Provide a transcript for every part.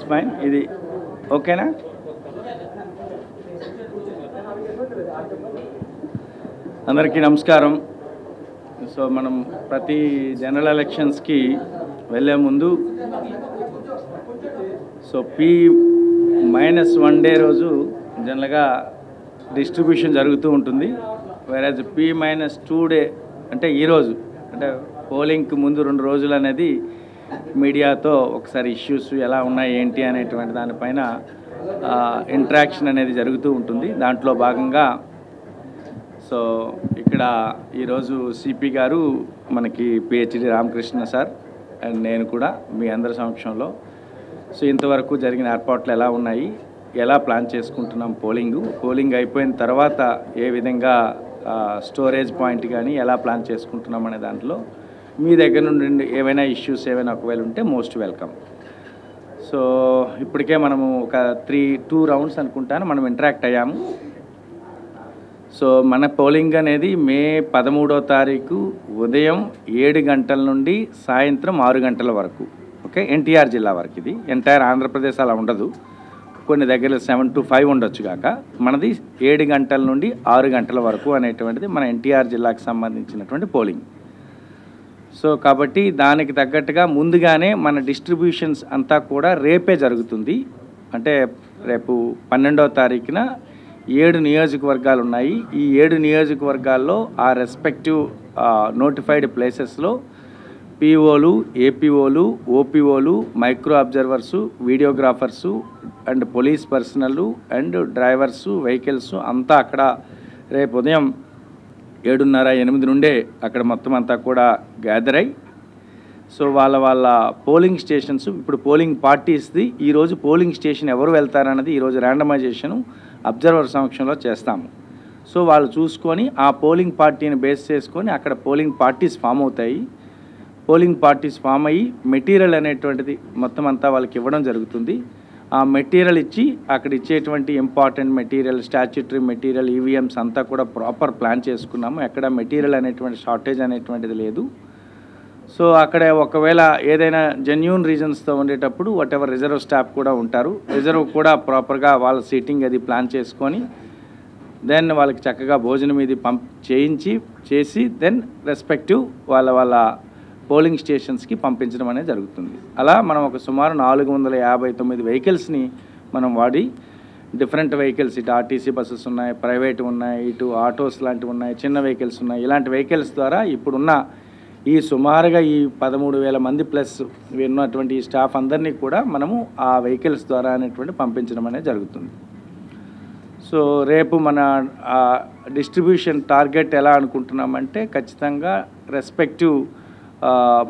Fine, ఇది ఓకేనా? అందరికీ నమస్కారం. సో మనం ప్రతి జనరల్ ఎలక్షన్స్కి వెళ్ళే ముందు సో P-1 డే రోజు జనరల్గా డిస్ట్రిబ్యూషన్ జరుగుతూ ఉంటుంది. వేరేజ్ P-2 డే అంటే ఈరోజు, అంటే పోలింగ్కి ముందు 2 రోజులు అనేది మీడియాతో ఒకసారి ఇష్యూస్ ఎలా ఉన్నాయి ఏంటి అనేటువంటి దానిపైన ఇంటరాక్షన్ అనేది జరుగుతూ ఉంటుంది. దాంట్లో భాగంగా సో ఇక్కడ ఈరోజు సిపి గారు మనకి PhD రామకృష్ణ సార్ అండ్ నేను కూడా మీ అందరి సమక్షంలో సో ఇంతవరకు జరిగిన ఏర్పాట్లు ఎలా ఉన్నాయి, ఎలా ప్లాన్ చేసుకుంటున్నాం, పోలింగ్ అయిపోయిన తర్వాత ఏ విధంగా స్టోరేజ్ పాయింట్ కానీ ఎలా ప్లాన్ చేసుకుంటున్నాం అనే దాంట్లో మీ దగ్గర నుండి ఏవైనా ఇష్యూస్ ఏమైనా ఒకవేళ ఉంటే మోస్ట్ వెల్కమ్. సో ఇప్పటికే మనము ఒక 2 రౌండ్స్ అనుకుంటాను మనం ఇంటరాక్ట్ అయ్యాము. సో మన పోలింగ్ అనేది మే 13వ తారీఖు ఉదయం 7 గంటల నుండి సాయంత్రం 6 గంటల వరకు. ఓకే, ఎన్టీఆర్ జిల్లా వరకు. ఇది ఎంటైర్ ఆంధ్రప్రదేశ్ అలా ఉండదు, కొన్ని దగ్గర 7 to 5 ఉండొచ్చు కాక మనది 7 గంటల నుండి 6 గంటల వరకు అనేటువంటిది మన ఎన్టీఆర్ జిల్లాకు సంబంధించినటువంటి పోలింగ్. సో కాబట్టి దానికి తగ్గట్టుగా ముందుగానే మన డిస్ట్రిబ్యూషన్స్ అంతా కూడా రేపే జరుగుతుంది. అంటే రేపు 12వ తారీఖున 7 నియోజకవర్గాలు ఉన్నాయి. ఈ 7 నియోజకవర్గాల్లో ఆ రెస్పెక్టివ్ నోటిఫైడ్ ప్లేసెస్లో పిఓలు, ఏపీఓలు, ఓపీఓలు, micro observers, videographers and police personnel and drivers, vehicles అంతా అక్కడ రేపు ఉదయం 7:30-8 నుండే అక్కడ మొత్తం అంతా కూడా గ్యాదర్ అయ్యి సో వాళ్ళ పోలింగ్ స్టేషన్స్, ఇప్పుడు పోలింగ్ పార్టీస్ది ఈరోజు పోలింగ్ స్టేషన్ ఎవరు వెళ్తారన్నది ఈరోజు ర్యాండమైజేషను అబ్జర్వర్ సమక్షంలో చేస్తాము. సో వాళ్ళు చూసుకొని ఆ పోలింగ్ పార్టీని బేస్ చేసుకొని అక్కడ పోలింగ్ పార్టీస్ ఫామ్ అవుతాయి. పోలింగ్ పార్టీస్ ఫామ్ అయ్యి మెటీరియల్ అనేటువంటిది మొత్తం అంతా వాళ్ళకి ఇవ్వడం జరుగుతుంది. ఆ మెటీరియల్ ఇచ్చి అక్కడ ఇచ్చేటువంటి important material, statutory material, EVMs అంతా కూడా ప్రాపర్ ప్లాన్ చేసుకున్నాము. ఎక్కడ మెటీరియల్ అనేటువంటి షార్టేజ్ అనేటువంటిది లేదు. సో అక్కడ ఒకవేళ ఏదైనా జెన్యూన్ రీజన్స్తో ఉండేటప్పుడు వాట్ ఎవర్ రిజర్వ్ స్టాఫ్ కూడా ఉంటారు. రిజర్వ్ కూడా ప్రాపర్గా వాళ్ళ సీటింగ్ అది ప్లాన్ చేసుకొని దెన్ వాళ్ళకి చక్కగా భోజనం ఇది చేసి దెన్ రెస్పెక్టివ్ వాళ్ళ పోలింగ్ స్టేషన్స్కి పంపించడం అనేది జరుగుతుంది. అలా మనం ఒక సుమారు 459 వెహికల్స్ని మనం వాడి, డిఫరెంట్ వెహికల్స్, ఇటు ఆర్టీసీ బస్సెస్ ఉన్నాయి, ప్రైవేట్ ఉన్నాయి, ఇటు ఆటోస్ లాంటివి ఉన్నాయి, చిన్న వెహికల్స్ ఉన్నాయి. ఇలాంటి వెహికల్స్ ద్వారా ఇప్పుడున్న ఈ సుమారుగా ఈ 13,000 మంది ప్లస్ ఉన్నటువంటి ఈ స్టాఫ్ అందరినీ కూడా మనము ఆ వెహికల్స్ ద్వారా అనేటువంటి పంపించడం అనేది జరుగుతుంది. సో రేపు మన డిస్ట్రిబ్యూషన్ టార్గెట్ ఎలా అనుకుంటున్నామంటే ఖచ్చితంగా రెస్పెక్టివ్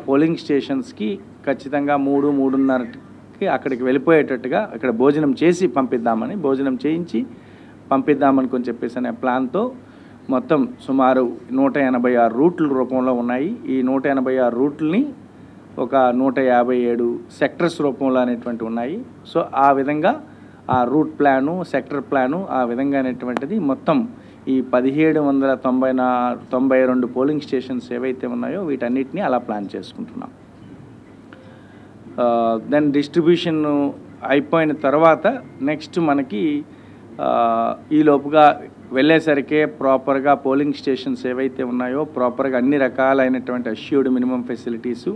పోలింగ్ స్టేషన్స్కి ఖచ్చితంగా 3-3:30కి అక్కడికి వెళ్ళిపోయేటట్టుగా అక్కడ భోజనం చేసి పంపిద్దామని, భోజనం చేయించి పంపిద్దామని చెప్పేసి అనే ప్లాన్తో మొత్తం సుమారు 186 రూట్ల రూపంలో ఉన్నాయి. ఈ 186 రూట్లని ఒక 157 సెక్టర్స్ రూపంలో అనేటువంటి ఉన్నాయి. సో ఆ విధంగా ఆ రూట్ ప్లాను, సెక్టర్ ప్లాను ఆ విధంగా అనేటువంటిది మొత్తం ఈ 1792 పోలింగ్ స్టేషన్స్ ఏవైతే ఉన్నాయో వీటన్నిటిని అలా ప్లాన్ చేసుకుంటున్నాం. దెన్ డిస్ట్రిబ్యూషన్ అయిపోయిన తర్వాత నెక్స్ట్ మనకి ఈ లోపుగా వెళ్ళేసరికే ప్రాపర్గా పోలింగ్ స్టేషన్స్ ఏవైతే ఉన్నాయో ప్రాపర్గా అన్ని రకాలైనటువంటి అష్యూర్డ్ మినిమం ఫెసిలిటీసు,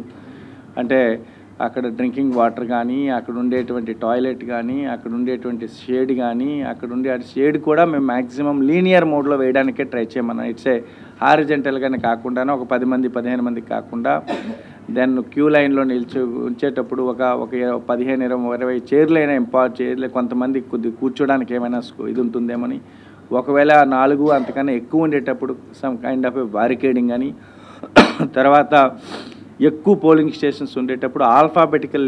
అంటే అక్కడ డ్రింకింగ్ వాటర్ కానీ, అక్కడ ఉండేటువంటి టాయిలెట్ కానీ, అక్కడ ఉండేటువంటి షేడ్ కానీ, అక్కడ ఉండే షేడ్ కూడా మేము మ్యాక్సిమం లీనియర్ మోడ్లో వేయడానికే ట్రై చేయమన్నాం. ఇట్సే హారిజెంటల్గానే కాకుండా ఒక 10 మంది 15 మంది కాకుండా దెన్ క్యూ లైన్లో ఉంచేటప్పుడు ఒక 15-20 చైర్లు అయినా చైర్లు కొంతమంది కొద్దిగా కూర్చోడానికి ఏమైనా ఇది ఉంటుందేమని, ఒకవేళ 4 అంతకన్నా ఎక్కువ ఉండేటప్పుడు సమ్ కైండ్ ఆఫ్ బారికేడింగ్ అని, తర్వాత ఎక్కువ పోలింగ్ స్టేషన్స్ ఉండేటప్పుడు ఆల్ఫాబెటికల్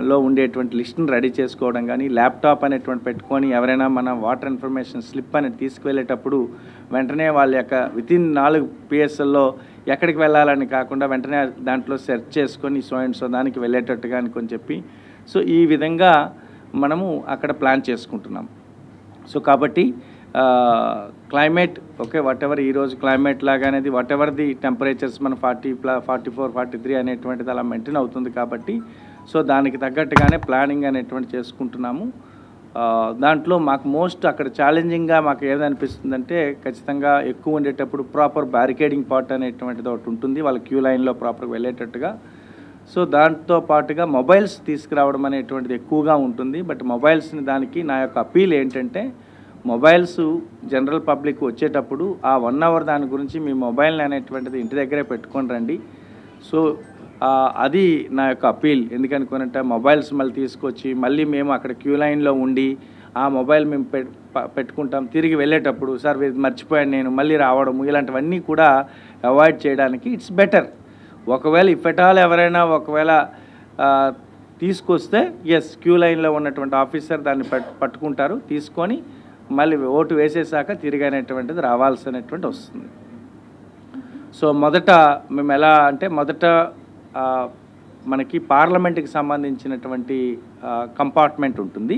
లో ఉండేటువంటి లిస్ట్ని రెడీ చేసుకోవడం కానీ, ల్యాప్టాప్ అనేటువంటి పెట్టుకొని ఎవరైనా మన వాటర్ ఇన్ఫర్మేషన్ స్లిప్ అనేది తీసుకువెళ్ళేటప్పుడు వెంటనే వాళ్ళ యొక్క వితిన్ 4 PSల్లో ఎక్కడికి వెళ్ళాలని కాకుండా వెంటనే దాంట్లో సెర్చ్ చేసుకొని సో దానికి వెళ్ళేటట్టుగా అని చెప్పి సో ఈ విధంగా మనము అక్కడ ప్లాన్ చేసుకుంటున్నాం. సో కాబట్టి క్లైమేట్ ఓకే వాటెవర్ ఈరోజు క్లైమేట్ లాగా అనేది వాటెవర్ ది టెంపరేచర్స్ మన 44 43 అనేటువంటిది అలా మెయింటైన్ అవుతుంది కాబట్టి సో దానికి తగ్గట్టుగానే ప్లానింగ్ అనేటువంటి చేసుకుంటున్నాము. దాంట్లో మాకు మోస్ట్ అక్కడ ఛాలెంజింగ్గా మాకు ఏదనిపిస్తుందంటే ఖచ్చితంగా ఎక్కువ ఉండేటప్పుడు ప్రాపర్ బ్యారికేడింగ్ పార్ట్ అనేటువంటిది ఒకటి ఉంటుంది వాళ్ళ క్యూ లైన్లో ప్రాపర్గా వెళ్ళేటట్టుగా. సో దాంతో పాటుగా మొబైల్స్ తీసుకురావడం అనేటువంటిది ఎక్కువగా ఉంటుంది. బట్ మొబైల్స్ని దానికి నా యొక్క అపీల్ ఏంటంటే మొబైల్స్ జనరల్ పబ్లిక్ వచ్చేటప్పుడు ఆ 1 అవర్ దాని గురించి మీ మొబైల్ని అనేటువంటిది ఇంటి దగ్గరే పెట్టుకొని రండి. సో అది నా యొక్క అపీల్. ఎందుకనుకోనంటే మొబైల్స్ మళ్ళీ తీసుకొచ్చి మళ్ళీ మేము అక్కడ క్యూ లైన్లో ఉండి ఆ మొబైల్ మేము పెట్టుకుంటాం, తిరిగి వెళ్ళేటప్పుడు సార్ మర్చిపోయాను నేను మళ్ళీ రావడము ఇలాంటివన్నీ కూడా అవాయిడ్ చేయడానికి ఇట్స్ బెటర్. ఒకవేళ ఇఫ్ ఎట్ ఆల్ ఎవరైనా ఒకవేళ తీసుకొస్తే ఎస్ క్యూ లైన్లో ఉన్నటువంటి ఆఫీసర్ దాన్ని పట్టుకుంటారు, తీసుకొని మళ్ళీ ఓటు వేసేసాక తిరిగి అనేటువంటిది రావాల్సినటువంటి వస్తుంది. సో మొదట మేము ఎలా అంటే మొదట మనకి పార్లమెంట్కి సంబంధించినటువంటి కంపార్ట్మెంట్ ఉంటుంది,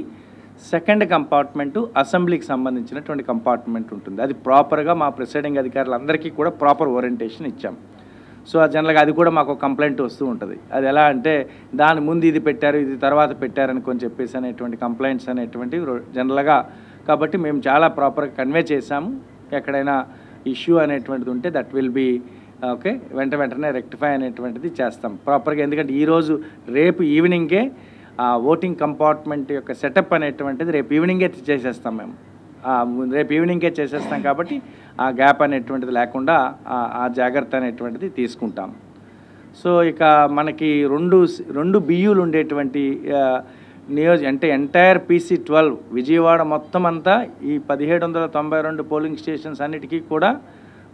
సెకండ్ కంపార్ట్మెంటు అసెంబ్లీకి సంబంధించినటువంటి కంపార్ట్మెంట్ ఉంటుంది. అది ప్రాపర్గా మా ప్రిసైడింగ్ అధికారులందరికీ కూడా ప్రాపర్ ఓరియంటేషన్ ఇచ్చాం. సో జనరల్గా అది కూడా మాకు కంప్లైంట్ వస్తూ ఉంటుంది. అది ఎలా అంటే దాని ముందు ఇది పెట్టారు ఇది తర్వాత పెట్టారని కొంచెం చెప్పేసి అనేటువంటి కంప్లైంట్స్ అనేటువంటివి జనరల్గా. కాబట్టి మేము చాలా ప్రాపర్గా కన్వే చేశాము. ఎక్కడైనా ఇష్యూ అనేటువంటిది ఉంటే దట్ విల్ బీ ఓకే వెంటనే రెక్టిఫై అనేటువంటిది చేస్తాం ప్రాపర్గా. ఎందుకంటే ఈరోజు రేపు ఈవినింగే ఓటింగ్ కంపార్ట్మెంట్ యొక్క సెటప్ అనేటువంటిది రేపు ఈవినింగే చేసేస్తాం మేము. రేపు ఈవినింగే చేసేస్తాం కాబట్టి ఆ గ్యాప్ అనేటువంటిది లేకుండా ఆ జాగ్రత్త అనేటువంటిది తీసుకుంటాం. సో ఇక మనకి రెండు బియ్యూలు ఉండేటువంటి అంటే ఎంటైర్ PC-12 విజయవాడ మొత్తం అంతా ఈ 1792 పోలింగ్ స్టేషన్స్ అన్నిటికీ కూడా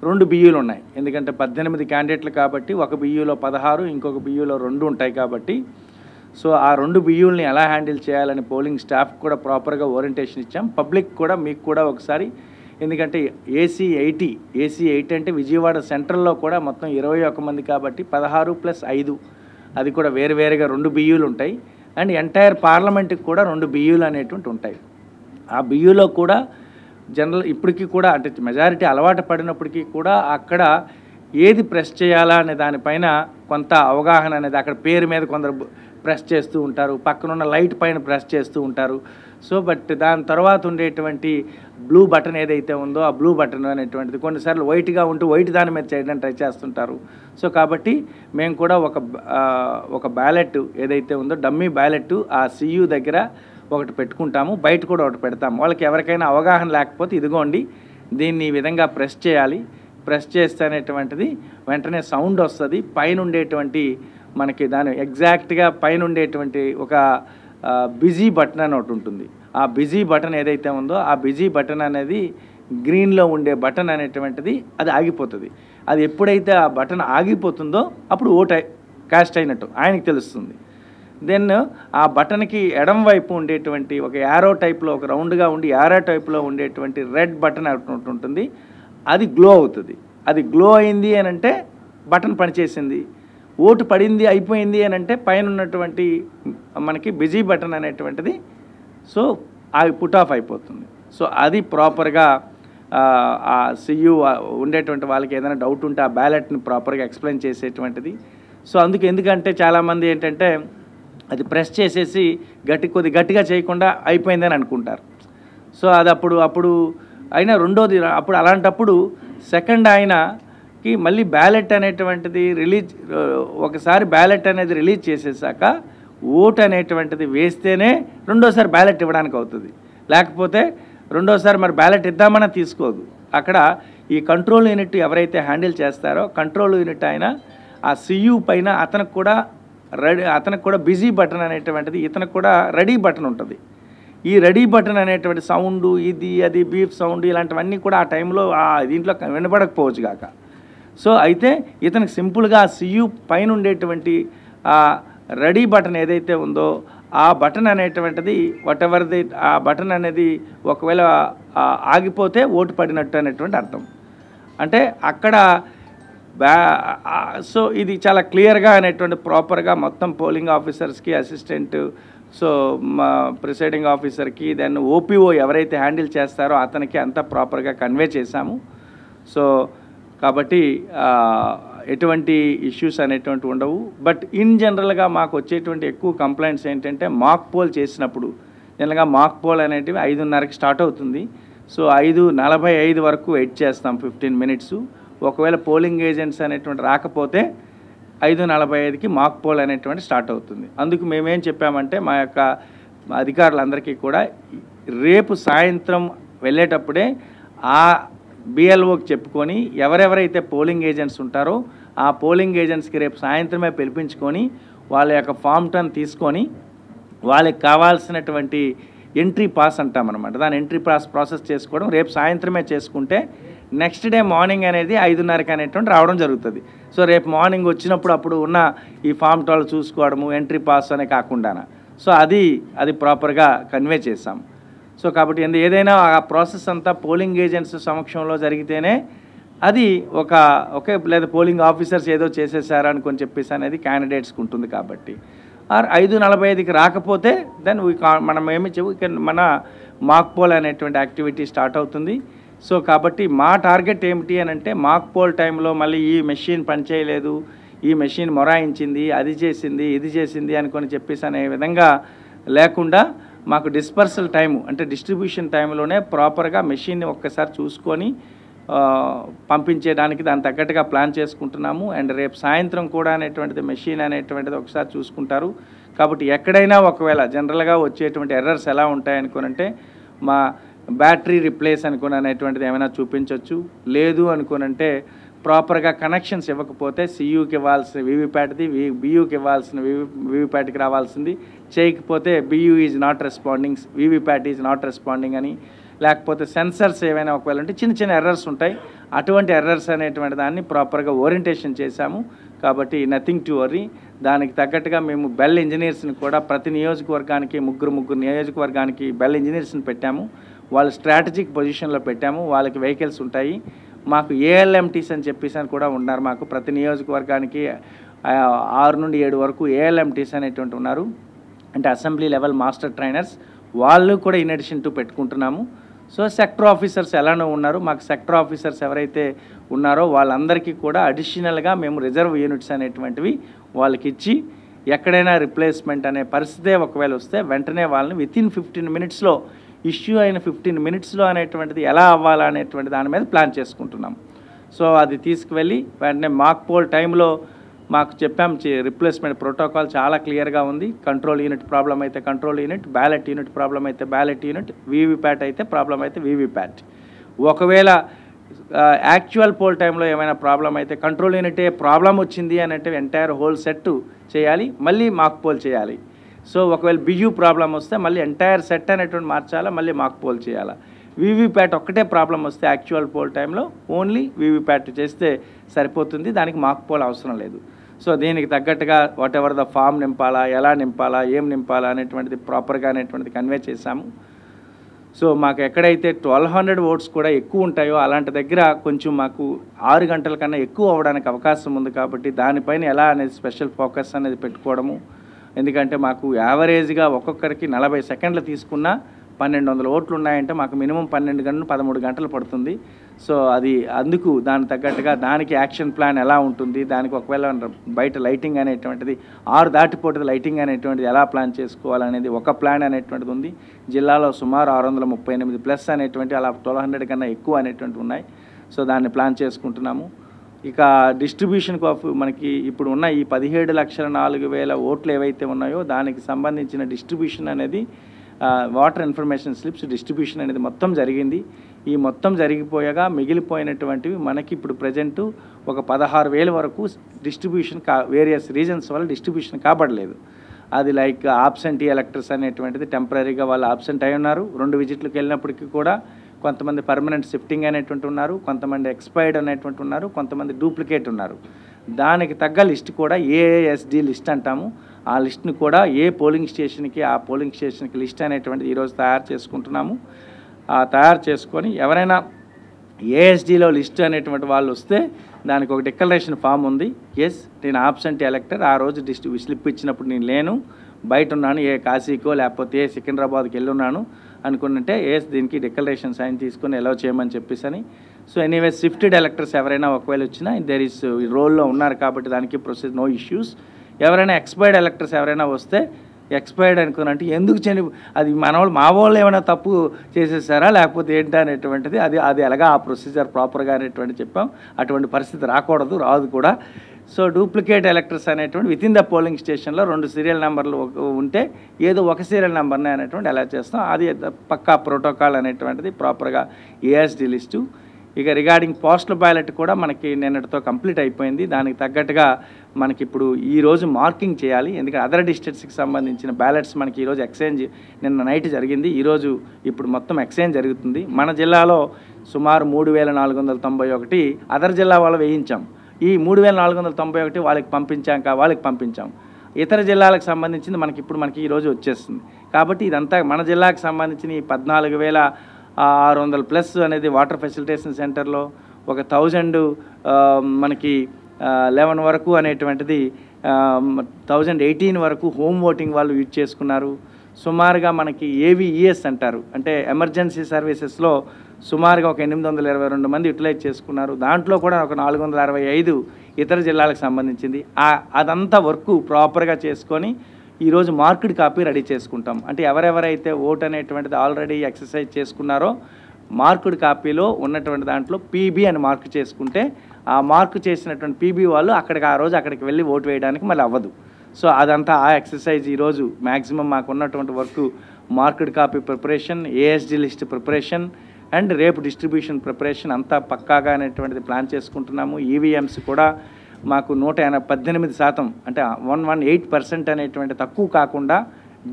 2 బియ్యూలు ఉన్నాయి. ఎందుకంటే 18 క్యాండిడేట్లు కాబట్టి ఒక బియ్యూలో 16 ఇంకొక బియ్యూలో 2 ఉంటాయి కాబట్టి సో ఆ 2 బియ్యూల్ని ఎలా హ్యాండిల్ చేయాలని పోలింగ్ స్టాఫ్ కూడా ప్రాపర్గా ఓరియంటేషన్ ఇచ్చాం. పబ్లిక్ కూడా మీకు కూడా ఒకసారి, ఎందుకంటే AC 80 అంటే విజయవాడ సెంట్రల్లో కూడా మొత్తం 21 మంది కాబట్టి 16 + 5 అది కూడా వేరువేరుగా 2 బియ్యూలు ఉంటాయి. అండ్ ఎంటైర్ పార్లమెంట్కి కూడా 2 బియ్యూలు అనేటువంటి ఉంటాయి. ఆ బియ్యూలో కూడా జనరల్ ఇప్పటికీ కూడా అంటే మెజారిటీ అలవాటు పడినప్పటికీ కూడా అక్కడ ఏది ప్రెస్ చేయాలా అనే దానిపైన కొంత అవగాహన అనేది అక్కడ పేరు మీద కొందరు ప్రెస్ చేస్తూ ఉంటారు, పక్కనున్న లైట్ పైన ప్రెస్ చేస్తూ ఉంటారు. సో బట్ దాని తర్వాత ఉండేటువంటి బ్లూ బటన్ ఏదైతే ఉందో ఆ బ్లూ బటన్ అనేటువంటిది కొన్నిసార్లు వైట్గా ఉంటూ వైట్ దాని మీద చేయడానికి ట్రై చేస్తుంటారు. సో కాబట్టి మేము కూడా ఒక బ్యాలెట్ ఏదైతే ఉందో డమ్మీ బ్యాలెట్ ఆ CU దగ్గర ఒకటి పెట్టుకుంటాము, బయట కూడా ఒకటి పెడతాము. వాళ్ళకి ఎవరికైనా అవగాహన లేకపోతే ఇదిగోండి దీన్ని ఈ విధంగా ప్రెస్ చేయాలి, ప్రెస్ చేస్తే అనేటువంటిది వెంటనే సౌండ్ వస్తుంది. పైన ఉండేటువంటి మనకి దాని ఎగ్జాక్ట్గా పైన ఉండేటువంటి ఒక బిజీ బటన్ అని ఒకటి ఉంటుంది. ఆ బిజీ బటన్ ఏదైతే ఉందో ఆ బిజీ బటన్ అనేది గ్రీన్లో ఉండే బటన్ అనేటువంటిది అది ఆగిపోతుంది. అది ఎప్పుడైతే ఆ బటన్ ఆగిపోతుందో అప్పుడు ఓటు కాస్ట్ అయినట్టు ఆయనకి తెలుస్తుంది. దెన్ ఆ బటన్కి ఎడం వైపు ఉండేటువంటి ఒక యారో టైప్లో ఒక రౌండ్గా ఉండి యారో టైప్లో ఉండేటువంటి రెడ్ బటన్ ఉంటుంది, అది గ్లో అవుతుంది. అది గ్లో అయింది అని అంటే బటన్ పనిచేసింది, ఓటు పడింది అయిపోయింది అని అంటే పైన ఉన్నటువంటి మనకి బిజీ బటన్ అనేటువంటిది సో పుట్ ఆఫ్ అయిపోతుంది. సో అది ప్రాపర్గా ఆ CU ఉండేటువంటి వాళ్ళకి ఏదైనా డౌట్ ఉంటే ఆ బ్యాలెట్ని ప్రాపర్గా ఎక్స్ప్లెయిన్ చేసేటువంటిది. సో ఎందుకంటే చాలామంది ఏంటంటే అది ప్రెస్ చేసేసి కొద్ది గట్టిగా చేయకుండా అయిపోయిందని అనుకుంటారు. సో అది అప్పుడు అయినా రెండోది అప్పుడు అలాంటప్పుడు సెకండ్ ఆయనకి మళ్ళీ బ్యాలెట్ అనేటువంటిది ఒకసారి బ్యాలెట్ అనేది రిలీజ్ చేసేసాక ఓటు అనేటువంటిది వేస్తేనే రెండోసారి బ్యాలెట్ ఇవ్వడానికి అవుతుంది. లేకపోతే రెండోసారి మరి బ్యాలెట్ ఇద్దామన్నా తీసుకోదు. అక్కడ ఈ కంట్రోల్ యూనిట్ ఎవరైతే హ్యాండిల్ చేస్తారో కంట్రోల్ యూనిట్ ఆయన ఆ CU పైన అతనికి కూడా బిజీ బటన్ అనేటువంటిది ఇతనికి కూడా రెడీ బటన్ ఉంటుంది. ఈ రెడీ బటన్ అనేటువంటి సౌండ్ అది బీప్ సౌండ్ ఇలాంటివన్నీ కూడా ఆ టైంలో దీంట్లో వినపడకపోవచ్చు కాక. సో అయితే ఇతనికి సింపుల్గా CU పైన ఉండేటువంటి రెడీ బటన్ ఏదైతే ఉందో ఆ బటన్ అనేటువంటిది వాటెవర్ది ఆ బటన్ అనేది ఒకవేళ ఆగిపోతే ఓటు పడినట్టు అనేటువంటి అర్థం. అంటే అక్కడ సో ఇది చాలా క్లియర్గా అనేటువంటి ప్రాపర్గా మొత్తం పోలింగ్ ఆఫీసర్స్కి అసిస్టెంట్ సో మా ప్రిసైడింగ్ ఆఫీసర్కి దెన్ ఓపీఓ ఎవరైతే హ్యాండిల్ చేస్తారో అతనికి అంతా ప్రాపర్గా కన్వే చేశాము. సో కాబట్టి ఎటువంటి ఇష్యూస్ అనేటువంటి ఉండవు. బట్ ఇన్ జనరల్గా మాకు వచ్చేటువంటి ఎక్కువ కంప్లైంట్స్ ఏంటంటే మాక్ పోల్ చేసినప్పుడు జనరల్గా మాక్ పోల్ అనేటివి 5:30కి స్టార్ట్ అవుతుంది. సో 5:45 వరకు వెయిట్ చేస్తాం 15 మినిట్స్. ఒకవేళ పోలింగ్ ఏజెంట్స్ అనేటువంటి రాకపోతే 5:45కి మాక్ పోల్ అనేటువంటి స్టార్ట్ అవుతుంది. అందుకు మేమేం చెప్పామంటే మా యొక్క అధికారులందరికీ కూడా రేపు సాయంత్రం వెళ్ళేటప్పుడే ఆ బిఎల్ఓకి చెప్పుకొని ఎవరెవరైతే పోలింగ్ ఏజెంట్స్ ఉంటారో ఆ పోలింగ్ ఏజెంట్స్కి రేపు సాయంత్రమే పిలిపించుకొని వాళ్ళ యొక్క ఫామ్ 10 తీసుకొని వాళ్ళకి కావాల్సినటువంటి ఎంట్రీ పాస్ అంటామన్నమాట. దాని ఎంట్రీ పాస్ ప్రాసెస్ చేసుకోవడం రేపు సాయంత్రమే చేసుకుంటే నెక్స్ట్ డే మార్నింగ్ అనేది 5:30కి అనేటువంటి రావడం జరుగుతుంది. సో రేపు మార్నింగ్ వచ్చినప్పుడు అప్పుడు ఉన్న ఈ ఫామ్ 12 చూసుకోవడము ఎంట్రీ పాస్ అనే కాకుండా సో అది ప్రాపర్గా కన్వే చేశాం. సో కాబట్టి ఏదైనా ఆ ప్రాసెస్ అంతా పోలింగ్ ఏజెంట్స్ సమక్షంలో జరిగితేనే అది ఒకే లేదా పోలింగ్ ఆఫీసర్స్ ఏదో చేసేసారనుకొని చెప్పేసి అనేది క్యాండిడేట్స్కి ఉంటుంది. కాబట్టి 5:45కి రాకపోతే దెన్ మనం ఏమి మన మాక్ పోల్ అనేటువంటి యాక్టివిటీ స్టార్ట్ అవుతుంది. సో కాబట్టి మా టార్గెట్ ఏమిటి అని అంటే మాక్ పోల్ టైంలో మళ్ళీ ఈ మెషిన్ పనిచేయలేదు, ఈ మెషిన్ మొరాయించింది, అది చేసింది, ఇది చేసింది అనుకొని చెప్పేసి అనే విధంగా లేకుండా మాకు డిస్పర్సల్ టైము అంటే డిస్ట్రిబ్యూషన్ టైంలోనే ప్రాపర్గా మెషిన్ని ఒక్కసారి చూసుకొని పంపించేయడానికి దాని తగ్గట్టుగా ప్లాన్ చేసుకుంటున్నాము. అండ్ రేపు సాయంత్రం కూడా అనేటువంటిది మెషిన్ అనేటువంటిది ఒకసారి చూసుకుంటారు. కాబట్టి ఎక్కడైనా ఒకవేళ జనరల్గా వచ్చేటువంటి ఎర్రర్స్ ఎలా ఉంటాయనుకోనంటే మా బ్యాటరీ రిప్లేస్ అనుకుని అనేటువంటిది ఏమైనా చూపించవచ్చు. లేదు అనుకోనంటే ప్రాపర్గా కనెక్షన్స్ ఇవ్వకపోతే సియూకి ఇవ్వాల్సిన వీవీప్యాట్ది బియూకి ఇవ్వాల్సిన వీవీప్యాట్కి రావాల్సింది చేయకపోతే BU is not responding, VVPAT is not responding అని, లేకపోతే సెన్సర్స్ ఏవైనా ఒకవేళ అంటే చిన్న చిన్న ఎర్రర్స్ ఉంటాయి. అటువంటి ఎర్రర్స్ అనేటువంటి దాన్ని ప్రాపర్గా ఓరియంటేషన్ చేశాము. కాబట్టి నథింగ్ టు వరీ. దానికి తగ్గట్టుగా మేము బెల్ ఇంజనీర్స్ని కూడా ప్రతి నియోజకవర్గానికి ముగ్గురు నియోజకవర్గానికి బెల్ ఇంజనీర్స్ని పెట్టాము. వాళ్ళు స్ట్రాటజిక్ పొజిషన్లో పెట్టాము. వాళ్ళకి వెహికల్స్ ఉంటాయి. మాకు ఏఎల్ఎంటీస్ అని చెప్పేసి అని కూడా ఉన్నారు. మాకు ప్రతి నియోజకవర్గానికి 6 నుండి 7 వరకు ఏఎల్ఎంటీస్ అనేటువంటి ఉన్నారు, అంటే అసెంబ్లీ లెవెల్ మాస్టర్ ట్రైనర్స్. వాళ్ళు కూడా ఇన్ అడిషన్ టు పెట్టుకుంటున్నాము. సో సెక్టర్ ఆఫీసర్స్ ఎలానో ఉన్నారు. మాకు సెక్టర్ ఆఫీసర్స్ ఎవరైతే ఉన్నారో వాళ్ళందరికీ కూడా అడిషనల్గా మేము రిజర్వ్ యూనిట్స్ అనేటువంటివి వాళ్ళకి ఇచ్చి ఎక్కడైనా రిప్లేస్మెంట్ అనే పరిస్థితే ఒకవేళ వస్తే వెంటనే వాళ్ళని వితిన్ 15 మినిట్స్లో ఇష్యూ అయిన 15 మినిట్స్లో అనేటువంటిది ఎలా అవ్వాలా అనేటువంటి దాని మీద ప్లాన్ చేసుకుంటున్నాం. సో అది తీసుకువెళ్ళి వెంటనే మాక్ పోల్ టైంలో మాకు చెప్పాం రిప్లేస్మెంట్ ప్రోటోకాల్ చాలా క్లియర్గా ఉంది. కంట్రోల్ యూనిట్ ప్రాబ్లం అయితే control unit, ballot unit problem అయితే బ్యాలెట్ యూనిట్, వీవీప్యాట్ అయితే ప్రాబ్లం అయితే వీవీప్యాట్. ఒకవేళ యాక్చువల్ పోల్ టైంలో ఏమైనా ప్రాబ్లం అయితే కంట్రోల్ యూనిటే ప్రాబ్లం వచ్చింది అని అంటే ఎంటైర్ హోల్ సెట్ చేయాలి, మళ్ళీ మాక్ పోల్ చేయాలి. సో ఒకవేళ బియూ ప్రాబ్లం వస్తే మళ్ళీ ఎంటైర్ సెట్ అనేటువంటి మార్చాలా, మళ్ళీ మాక్ పోల్ చేయాలా. వీవీప్యాట్ ఒక్కటే ప్రాబ్లం వస్తే యాక్చువల్ పోల్ టైంలో ఓన్లీ వీవీప్యాట్ చేస్తే సరిపోతుంది, దానికి మాక్ పోల్ అవసరం లేదు. సో దీనికి తగ్గట్టుగా వాట్ ఎవర్ ద ఫామ్ నింపాలా, ఎలా నింపాలా, ఏం నింపాలా అనేటువంటిది ప్రాపర్గా అనేటువంటిది కన్వే చేశాము. సో మాకు ఎక్కడైతే 1200 ఓట్స్ కూడా ఎక్కువ ఉంటాయో అలాంటి దగ్గర కొంచెం మాకు 6 గంటల కన్నా ఎక్కువ అవ్వడానికి అవకాశం ఉంది. కాబట్టి దానిపైన ఎలా అనేది స్పెషల్ ఫోకస్ అనేది పెట్టుకోవడము. ఎందుకంటే మాకు యావరేజ్గా ఒక్కొక్కరికి 40 సెకండ్లు తీసుకున్నా 1200 ఓట్లు ఉన్నాయంటే మాకు మినిమం 12 గంటలు 13 గంటలు పడుతుంది. సో అది అందుకు దాని తగ్గట్టుగా దానికి యాక్షన్ ప్లాన్ ఎలా ఉంటుంది, దానికి ఒకవేళ బయట లైటింగ్ అనేటువంటిది 6 దాటిపోతుంది లైటింగ్ అనేటువంటిది ఎలా ప్లాన్ చేసుకోవాలనేది ఒక ప్లాన్ అనేటువంటిది ఉంది. జిల్లాలో సుమారు 638 ప్లస్ అనేటువంటి అలా 1200 కన్నా ఎక్కువ అనేటువంటి ఉన్నాయి. సో దాన్ని ప్లాన్ చేసుకుంటున్నాము. ఇక డిస్ట్రిబ్యూషన్కి మనకి ఇప్పుడు ఉన్న ఈ 17,04,000 ఓట్లు ఏవైతే ఉన్నాయో దానికి సంబంధించిన డిస్ట్రిబ్యూషన్ అనేది వాటర్ ఇన్ఫర్మేషన్ స్లిప్స్ డిస్ట్రిబ్యూషన్ అనేది మొత్తం జరిగింది. ఈ మొత్తం జరిగిపోయాగా మిగిలిపోయినటువంటివి మనకి ఇప్పుడు ప్రజెంటు ఒక 16,000 వరకు డిస్ట్రిబ్యూషన్ వేరియస్ రీజన్స్ వల్ల డిస్ట్రిబ్యూషన్ కాబడలేదు. అది లైక్ ఆబ్సెంటీ ఎలక్టర్స్ అనేటువంటిది టెంపరీగా వాళ్ళు ఆబ్సెంట్ అయి ఉన్నారు. 2 విజిట్లకు వెళ్ళినప్పటికీ కూడా కొంతమంది పర్మనెంట్ షిఫ్టింగ్ అనేటువంటి ఉన్నారు, కొంతమంది ఎక్స్పైర్డ్ అనేటువంటి ఉన్నారు, కొంతమంది డూప్లికేట్ ఉన్నారు. దానికి తగ్గ లిస్ట్ కూడా ఏఎస్డి లిస్ట్ అంటాము. ఆ లిస్ట్ని కూడా ఏ పోలింగ్ స్టేషన్కి ఆ పోలింగ్ స్టేషన్కి లిస్ట్ అనేటువంటిది ఈరోజు తయారు చేసుకుంటున్నాము. తయారు చేసుకొని ఎవరైనా ఏఎస్డిలో లిస్ట్ అనేటువంటి వాళ్ళు వస్తే దానికి ఒక డిక్లరేషన్ ఫామ్ ఉంది. ఎస్ నేను ఆబ్సెంట్ ఎలక్టర్, ఆ రోజు స్లిప్ ఇచ్చినప్పుడు నేను లేను, బయట ఉన్నాను, ఏ కాశీకో లేకపోతే ఏ సికింద్రాబాద్కి వెళ్ళున్నాను అనుకుంటే దీనికి డిక్లరేషన్ సైన్ తీసుకొని ఎలా చేయమని చెప్పేసి. సో ఎనీవే స్విఫ్టెడ్ ఎలక్టర్స్ ఎవరైనా ఒకవేళ వచ్చినా దేర్ ఈస్ రోల్లో ఉన్నారు కాబట్టి దానికి ప్రొసీజర్ నో ఇష్యూస్. ఎవరైనా ఎక్స్పైర్డ్ ఎలక్టర్స్ ఎవరైనా వస్తే ఎక్స్పైర్డ్ అనుకున్నట్టు ఎందుకు అది మా వాళ్ళు ఏమైనా తప్పు చేసేసారా లేకపోతే ఏంటి అనేటువంటిది అది ఎలాగా ఆ ప్రొసీజర్ ప్రాపర్గా అనేటువంటి చెప్పాం. అటువంటి పరిస్థితి రాకూడదు, రాదు కూడా. సో డూప్లికేట్ ఎలక్టర్స్ అనేటువంటి వితిన్ ద పోలింగ్ స్టేషన్లో 2 సీరియల్ నెంబర్లు ఉంటే ఏదో ఒక సీరియల్ నెంబర్ని అనేటువంటి ఎలా చేస్తాం, అది పక్కా ప్రోటోకాల్ అనేటువంటిది ప్రాపర్గా ఏఎస్డి లిస్టు. ఇక రిగార్డింగ్ పోస్టల్ బ్యాలెట్ కూడా మనకి నిన్నటితో కంప్లీట్ అయిపోయింది. దానికి తగ్గట్టుగా మనకి ఇప్పుడు ఈరోజు మార్కింగ్ చేయాలి. ఎందుకంటే అదర్ డిస్ట్రిక్ట్స్కి సంబంధించిన బ్యాలెట్స్ మనకి ఈరోజు ఎక్స్చేంజ్ నిన్న నైట్ జరిగింది, ఈరోజు ఇప్పుడు మొత్తం ఎక్స్చేంజ్ జరుగుతుంది. మన జిల్లాలో సుమారు 3491 అదర్ జిల్లా వాళ్ళు వేయించాం. ఈ 3491 వాళ్ళకి పంపించాం. ఇతర జిల్లాలకు సంబంధించింది మనకి ఈరోజు వచ్చేస్తుంది. కాబట్టి ఇదంతా మన జిల్లాకు సంబంధించిన ఈ 14,600+ అనేది వాటర్ ఫెసిలిటేషన్ సెంటర్లో, ఒక 1000 మనకి 11 వరకు అనేటువంటిది 1018 వరకు హోమ్ ఓటింగ్ వాళ్ళు యూజ్ చేసుకున్నారు. సుమారుగా మనకి ఏవిఈఎస్ అంటారు, అంటే ఎమర్జెన్సీ సర్వీసెస్లో సుమారుగా ఒక 822 మంది యూటిలైజ్ చేసుకున్నారు. దాంట్లో కూడా ఒక 465 ఇతర జిల్లాలకు సంబంధించింది. అదంతా వర్క్ ప్రాపర్గా చేసుకొని ఈరోజు మార్క్డ్ కాపీ రెడీ చేసుకుంటాం. అంటే ఎవరెవరైతే ఓట్ అనేటువంటిది ఆల్రెడీ ఎక్సర్సైజ్ చేసుకున్నారో మార్క్డ్ కాపీలో ఉన్నటువంటి దాంట్లో పీబీ అని మార్క్ చేసుకుంటే ఆ మార్క్ చేసినటువంటి పీబీ వాళ్ళు అక్కడికి వెళ్ళి ఓటు వేయడానికి మళ్ళీ అవ్వదు. సో అదంతా ఆ ఎక్సర్సైజ్ ఈరోజు మ్యాక్సిమం మాకు ఉన్నటువంటి work marked copy preparation, ASD list preparation and రేపు డిస్ట్రిబ్యూషన్ ప్రిపరేషన్ అంతా పక్కాగా అనేటువంటిది ప్లాన్ చేసుకుంటున్నాము. ఈవీఎంస్ కూడా మాకు 118% అంటే 118% అనేటువంటి తక్కువ కాకుండా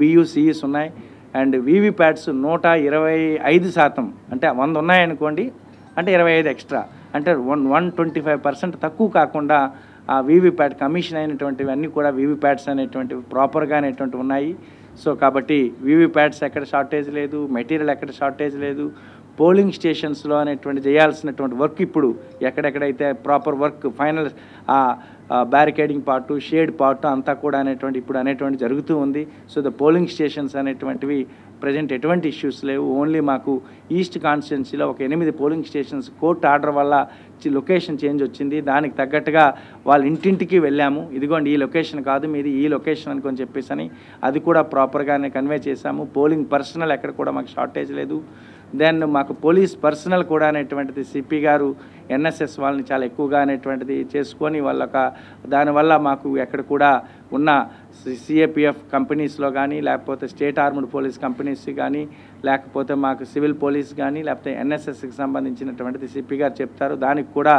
BUCEs ఉన్నాయి. అండ్ వీవీప్యాట్స్ 125%, అంటే 100 ఉన్నాయనుకోండి అంటే 25 ఎక్స్ట్రా, అంటే 125% తక్కువ కాకుండా ఆ వీవీప్యాట్ కమిషన్ అయినటువంటివి అన్నీ కూడా వీవీప్యాట్స్ అనేటువంటివి ప్రాపర్గా అనేటువంటివి ఉన్నాయి. సో కాబట్టి వీవీప్యాట్స్ ఎక్కడ షార్టేజ్ లేదు, మెటీరియల్ ఎక్కడ షార్టేజ్ లేదు. పోలింగ్ స్టేషన్స్లో అనేటువంటి చేయాల్సినటువంటి వర్క్ ఇప్పుడు ఎక్కడెక్కడైతే proper work final barricading part, shade part అంతా కూడా అనేటువంటి జరుగుతూ ఉంది. సో ద పోలింగ్ స్టేషన్స్ అనేటువంటివి ప్రజెంట్ ఎటువంటి ఇష్యూస్ లేవు. ఓన్లీ మాకు ఈస్ట్ కాన్స్టిట్యున్సీలో ఒక 8 పోలింగ్ స్టేషన్స్ కోర్టు ఆర్డర్ వల్ల లొకేషన్ చేంజ్ వచ్చింది. దానికి తగ్గట్టుగా వాళ్ళ ఇంటింటికి వెళ్ళాము. ఇదిగోండి ఈ లొకేషన్ కాదు మీది, ఈ లొకేషన్ అనుకొని చెప్పేసి అది కూడా ప్రాపర్గానే కన్వే చేశాము. పోలింగ్ పర్సనల్ ఎక్కడ కూడా మాకు షార్టేజ్ లేదు. దెన్ మాకు పోలీస్ పర్సనల్ కూడా అనేటువంటిది సిపి గారు ఎన్ఎస్ఎస్ వాళ్ళని చాలా ఎక్కువగా అనేటువంటిది చేసుకొని దానివల్ల మాకు ఎక్కడ కూడా ఉన్న సిఏపిఎఫ్ కంపెనీస్లో కానీ లేకపోతే స్టేట్ ఆర్మ్డ్ పోలీస్ కంపెనీస్ కానీ లేకపోతే మాకు సివిల్ పోలీస్ కానీ లేకపోతే ఎన్ఎస్ఎస్కి సంబంధించినటువంటిది సిపి గారు చెప్తారు. దానికి కూడా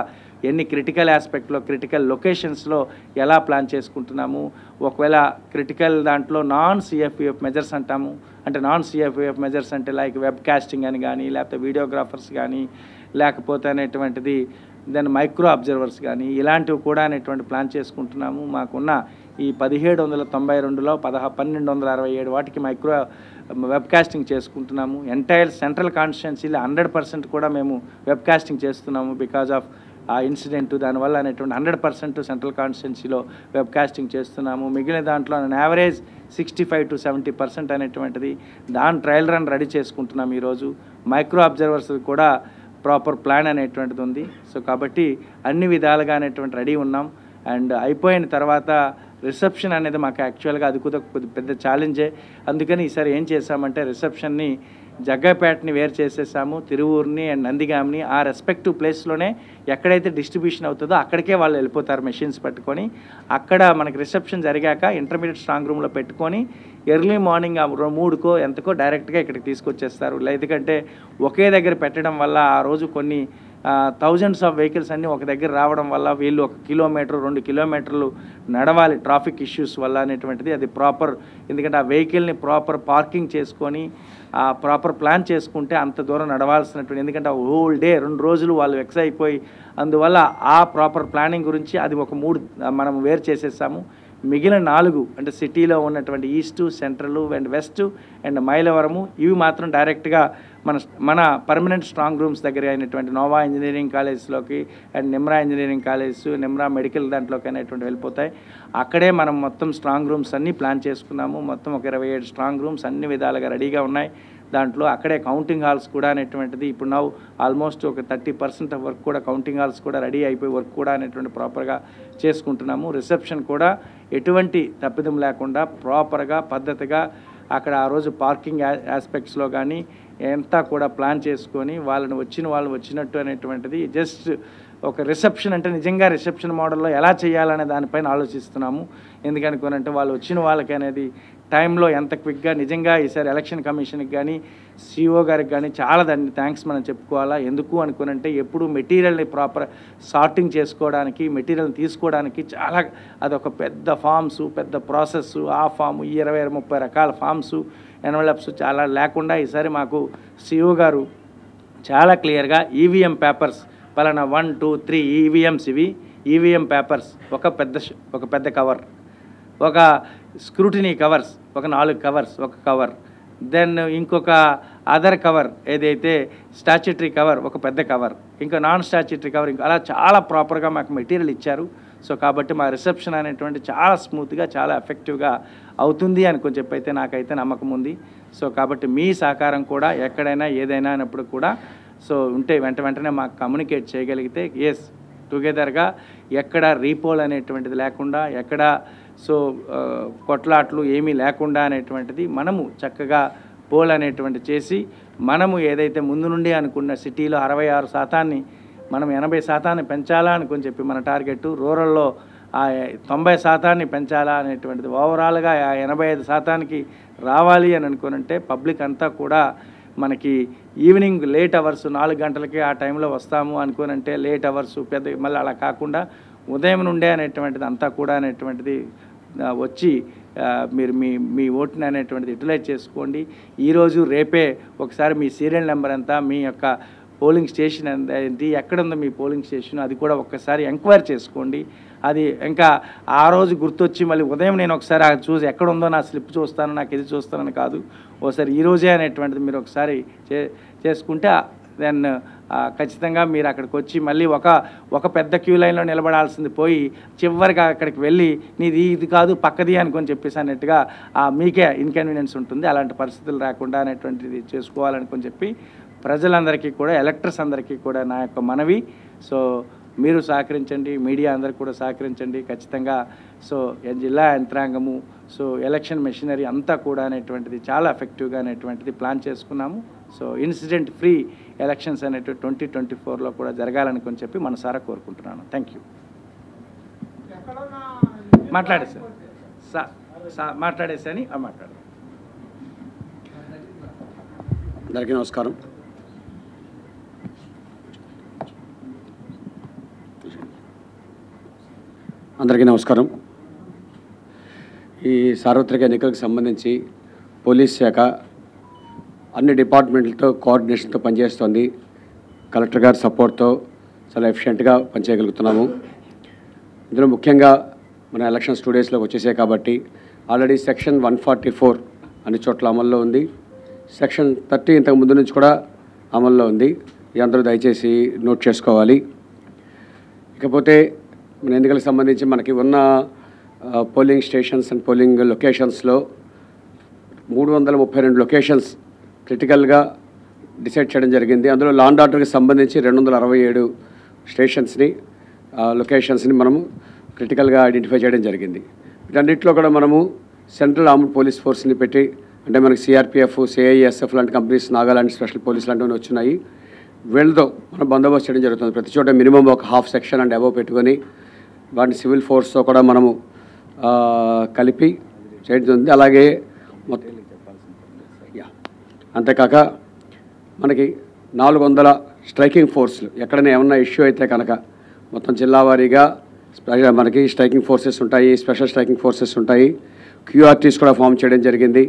ఎన్ని క్రిటికల్ ఆస్పెక్ట్లో క్రిటికల్ లొకేషన్స్లో ఎలా ప్లాన్ చేసుకుంటున్నాము. ఒకవేళ క్రిటికల్ దాంట్లో నాన్ సిఎఫ్ఈఎఫ్ మెజర్స్ అంటాము, అంటే నాన్ సిఎఫ్ఈఎఫ్ మెజర్స్ అంటే లైక్ వెబ్ కాస్టింగ్ అని కానీ లేకపోతే వీడియోగ్రాఫర్స్ కానీ లేకపోతే అనేటువంటిది దెన్ మైక్రో అబ్జర్వర్స్ కానీ ఇలాంటివి కూడా అనేటువంటి ప్లాన్ చేసుకుంటున్నాము. మాకున్న ఈ 1792లో 1267 వాటికి మైక్రో వెబ్ కాస్టింగ్ చేసుకుంటున్నాము. ఎంటైర్ సెంట్రల్ కాన్స్టిట్యున్సీలో 100% కూడా మేము వెబ్ కాస్టింగ్ చేస్తున్నాము బికాజ్ ఆఫ్ ఆ ఇన్సిడెంట్. దానివల్ల అనేటువంటి 100% సెంట్రల్ కాన్స్టిట్యున్సీలో వెబ్ కాస్టింగ్ చేస్తున్నాము. మిగిలిన దాంట్లో యావరేజ్ 65 to 70% అనేటువంటిది దాని ట్రయల్ రన్ రెడీ చేసుకుంటున్నాము ఈరోజు. మైక్రో అబ్జర్వర్స్ కూడా ప్రాపర్ ప్లాన్ అనేటువంటిది ఉంది. సో కాబట్టి అన్ని విధాలుగా అనేటువంటి రెడీ ఉన్నాం. అండ్ అయిపోయిన తర్వాత రిసెప్షన్ అనేది మాకు యాక్చువల్గా అది కూడా పెద్ద ఛాలెంజే. అందుకని ఈసారి ఏం చేశామంటే రిసెప్షన్ని జగ్గైపేటని వేరు చేసేసాము, తిరువూరుని అండ్ నందిగామిని ఆ రెస్పెక్టివ్ ప్లేస్లోనే ఎక్కడైతే డిస్ట్రిబ్యూషన్ అవుతుందో అక్కడికే వాళ్ళు వెళ్ళిపోతారు మెషిన్స్ పట్టుకొని. అక్కడ మనకి రిసెప్షన్ జరిగాక ఇంటర్మీడియట్ స్ట్రాంగ్ రూమ్లో పెట్టుకొని ఎర్లీ మార్నింగ్ 3కో ఎంతకో డైరెక్ట్గా ఇక్కడికి తీసుకొచ్చేస్తారు. ఎందుకంటే ఒకే దగ్గర పెట్టడం వల్ల ఆ రోజు కొన్ని థౌజండ్స్ ఆఫ్ వెహికల్స్ అన్నీ ఒక దగ్గర రావడం వల్ల వీళ్ళు 1 కిలోమీటర్ 2 కిలోమీటర్లు నడవాలి ట్రాఫిక్ ఇష్యూస్ వల్ల అనేటువంటిది. అది ప్రాపర్, ఎందుకంటే ఆ వెహికల్ని ప్రాపర్ పార్కింగ్ చేసుకొని ఆ ప్రాపర్ ప్లాన్ చేసుకుంటే అంత దూరం నడవాల్సినటువంటి, ఎందుకంటే హోల్ డే 2 రోజులు వాళ్ళు వెక్స్ అయిపోయి అందువల్ల ఆ ప్రాపర్ ప్లానింగ్ గురించి అది ఒక 3 మనం వేరు చేసేసాము. మిగిలిన 4 అంటే సిటీలో ఉన్నటువంటి east, central and west and Mylavaram ఇవి మాత్రం డైరెక్ట్గా మన పర్మనెంట్ స్ట్రాంగ్ రూమ్స్ దగ్గర అయినటువంటి నోవా ఇంజనీరింగ్ కాలేజ్లోకి and Nimra engineering college, Nimra medical దాంట్లోకి అనేటువంటి వెళ్ళిపోతాయి. అక్కడే మనం మొత్తం స్ట్రాంగ్ రూమ్స్ అన్నీ ప్లాన్ చేసుకున్నాము. మొత్తం ఒక 27 స్ట్రాంగ్ రూమ్స్ అన్ని విధాలుగా రెడీగా ఉన్నాయి. దాంట్లో అక్కడే కౌంటింగ్ హాల్స్ కూడా అనేటువంటిది ఇప్పుడు నౌ ఆల్మోస్ట్ ఒక 30% ఆఫ్ వర్క్ కూడా కౌంటింగ్ హాల్స్ కూడా రెడీ అయిపోయి వర్క్ కూడా అనేటువంటి ప్రాపర్గా చేసుకుంటున్నాము. రిసెప్షన్ కూడా ఎటువంటి తప్పిదం లేకుండా ప్రాపర్గా పద్ధతిగా అక్కడ ఆ రోజు పార్కింగ్ ఆస్పెక్ట్స్లో కానీ అంతా కూడా ప్లాన్ చేసుకొని వాళ్ళు వచ్చినట్టు అనేటువంటిది జస్ట్ ఒక రిసెప్షన్ అంటే నిజంగా రిసెప్షన్ మోడల్లో ఎలా చేయాలనే దానిపైన ఆలోచిస్తున్నాము. ఎందుకనుకోనంటే వాళ్ళు వచ్చిన వాళ్ళకి అనేది టైంలో ఎంత క్విక్గా నిజంగా ఈసారి ఎలక్షన్ కమిషన్కి కానీ సిఓ గారికి కానీ చాలా దాన్ని థ్యాంక్స్ మనం చెప్పుకోవాలా. ఎందుకు అనుకునంటే ఎప్పుడు మెటీరియల్ని ప్రాపర్ సార్టింగ్ చేసుకోవడానికి, మెటీరియల్ని తీసుకోవడానికి చాలా అదొక పెద్ద ఫామ్స్, పెద్ద ప్రాసెస్. ఆ ఫామ్ 20-30 రకాల ఫామ్స్, ఎన్వలప్స్ చాలా లేకుండా ఈసారి మాకు సిఓ గారు చాలా క్లియర్గా ఈవీఎం పేపర్స్ పలానా 1, 2, 3 ఈవీఎంస్, ఇవి ఈవీఎం పేపర్స్ ఒక పెద్ద కవర్, ఒక స్క్రూటినీ కవర్స్ ఒక 4 కవర్స్, ఒక కవర్, దెన్ ఇంకొక అదర్ కవర్ ఏదైతే స్టాచ్యుటరీ కవర్ ఒక పెద్ద కవర్, ఇంకా నాన్ స్టాచ్యుటరీ కవర్, ఇంకా అలా చాలా ప్రాపర్గా మాకు మెటీరియల్ ఇచ్చారు. సో కాబట్టి మా రిసెప్షన్ అనేటువంటి చాలా స్మూత్గా చాలా ఎఫెక్టివ్గా అవుతుంది అని చెప్పైతే నాకైతే నమ్మకం ఉంది. సో కాబట్టి మీ సహకారం కూడా ఎక్కడైనా ఏదైనా అయినప్పుడు కూడా సో ఉంటే వెంటనే మాకు కమ్యూనికేట్ చేయగలిగితే ఎస్ టుగెదర్గా ఎక్కడ రీపోల్ అనేటువంటిది లేకుండా, ఎక్కడ సో కొట్లాట్లు ఏమీ లేకుండా అనేటువంటిది మనము చక్కగా పోల్ అనేటువంటి చేసి మనము ఏదైతే ముందు నుండి అనుకున్న సిటీలో 66% మనం 80% పెంచాలా అని చెప్పి మన టార్గెట్, రూరల్లో ఆ 90% పెంచాలా అనేటువంటిది, ఓవరాల్గా ఆ 85%కి రావాలి అని అనుకునంటే పబ్లిక్ అంతా కూడా మనకి ఈవినింగ్ లేట్ అవర్స్ 4 గంటలకి ఆ టైంలో వస్తాము అనుకోనంటే లేట్ అవర్స్ పెద్ద మళ్ళీ అలా కాకుండా ఉదయం నుండే అనేటువంటిది అంతా కూడా అనేటువంటిది వచ్చి మీరు మీ ఓటుని అనేటువంటిది యూటిలైజ్ చేసుకోండి. ఈరోజు రేపే ఒకసారి మీ సీరియల్ నెంబర్ ఎంత, మీ యొక్క పోలింగ్ స్టేషన్ ఏంటి, ఎక్కడుందో మీ పోలింగ్ స్టేషన్, అది కూడా ఒక్కసారి ఎంక్వైరీ చేసుకోండి. అది ఇంకా ఆ రోజు గుర్తొచ్చి మళ్ళీ ఉదయం నేను ఒకసారి చూసి ఎక్కడుందో నా స్లిప్ చూస్తాను, నాకు ఇది చూస్తానని కాదు, ఓసారి ఈరోజే అనేటువంటిది మీరు ఒకసారి చేసుకుంటే దెన్ ఖచ్చితంగా మీరు అక్కడికి వచ్చి మళ్ళీ ఒక పెద్ద క్యూ లైన్లో నిలబడాల్సింది పోయి చివరికి అక్కడికి వెళ్ళి నీది ఇది కాదు పక్కది చెప్పేసి అన్నట్టుగా మీకే ఇన్కన్వీనియన్స్ ఉంటుంది. అలాంటి పరిస్థితులు రాకుండా అనేటువంటిది చేసుకోవాలనుకొని చెప్పి ప్రజలందరికీ కూడా, ఎలక్టర్స్ అందరికీ కూడా నా యొక్క మనవి. సో మీరు సహకరించండి, మీడియా అందరికి కూడా సహకరించండి ఖచ్చితంగా. సో జిల్లా యంత్రాంగము, సో ఎలక్షన్ మెషినరీ అంతా కూడా అనేటువంటిది చాలా ఎఫెక్టివ్గా అనేటువంటిది ప్లాన్ చేసుకున్నాము. సో ఇన్సిడెంట్ ఫ్రీ ఎలక్షన్స్ అనేటువంటి 2024లో కూడా జరగాలని చెప్పి మనసారా కోరుకుంటున్నాను. Thank you. మాట్లాడేసని మాట్లాడు. అందరికీ నమస్కారం. ఈ సార్వత్రిక ఎన్నికలకు సంబంధించి పోలీస్ శాఖ అన్ని డిపార్ట్మెంట్లతో కోఆర్డినేషన్తో పనిచేస్తోంది. కలెక్టర్ గారి సపోర్ట్తో చాలా ఎఫిషియెంట్గా పనిచేయగలుగుతున్నాము. ఇందులో ముఖ్యంగా మన ఎలక్షన్స్ 2 డేస్లోకి వచ్చేసాయి కాబట్టి ఆల్రెడీ సెక్షన్ 144 అన్ని చోట్ల అమల్లో ఉంది. సెక్షన్ 30 ఇంతకు ముందు నుంచి కూడా అమల్లో ఉంది. ఇది అందరూ దయచేసి నోట్ చేసుకోవాలి. ఇకపోతే మన ఎన్నికలకు సంబంధించి మనకి ఉన్న పోలింగ్ స్టేషన్స్ అండ్ పోలింగ్ లొకేషన్స్లో 332 లొకేషన్స్ క్రిటికల్గా డిసైడ్ చేయడం జరిగింది. అందులో లా అండ్ ఆర్డర్కి సంబంధించి 267 స్టేషన్స్ని లొకేషన్స్ని మనము క్రిటికల్గా ఐడెంటిఫై చేయడం జరిగింది. వీటన్నిటిలో కూడా మనము సెంట్రల్ ఆర్మ్డ్ పోలీస్ ఫోర్స్ని పెట్టి, అంటే మనకి సిఆర్పిఎఫ్, సిఐఎస్ఎఫ్ లాంటి కంపెనీస్, నాగాలాండ్ స్పెషల్ పోలీస్ లాంటివన్నీ వచ్చినాయి. వీళ్ళతో మనం బందోబస్తు చేయడం జరుగుతుంది. ప్రతి చోట మినిమం ఒక హాఫ్ సెక్షన్ అండ్ అబవ్ పెట్టుకొని వాటిని సివిల్ ఫోర్స్తో కూడా మనము కలిపి చేయడం జరుగుతుంది. అలాగే అంతేకాక మనకి 400 స్ట్రైకింగ్ ఫోర్స్లు, ఎక్కడైనా ఏమన్నా ఇష్యూ అయితే కనుక మొత్తం జిల్లా వారీగా మనకి స్ట్రైకింగ్ ఫోర్సెస్ ఉంటాయి, స్పెషల్ స్ట్రైకింగ్ ఫోర్సెస్ ఉంటాయి. క్యూఆర్టీస్ కూడా ఫామ్ చేయడం జరిగింది.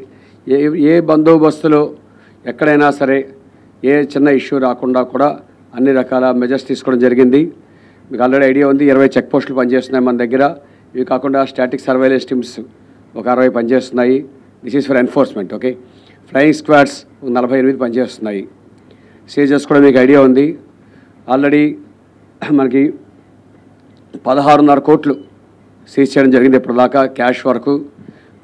ఏ బందోబస్తులో ఎక్కడైనా సరే ఏ చిన్న ఇష్యూ రాకుండా కూడా అన్ని రకాల మెజర్స్ తీసుకోవడం జరిగింది. మీకు ఆల్రెడీ ఐడియా ఉంది, 20 చెక్ పోస్టులు పనిచేస్తున్నాయి మన దగ్గర. ఇవి కాకుండా స్టాటిక్ సర్వేలెన్స్ టీమ్స్ ఒక 60 పనిచేస్తున్నాయి. This is for enforcement. Okay, flying squads 48 పనిచేస్తున్నాయి. సీజెస్ కూడా మీకు ఐడియా ఉంది. ఆల్రెడీ మనకి 16.5 కోట్లు సీజ్ చేయడం జరిగింది ఇప్పటిదాకా క్యాష్ వరకు.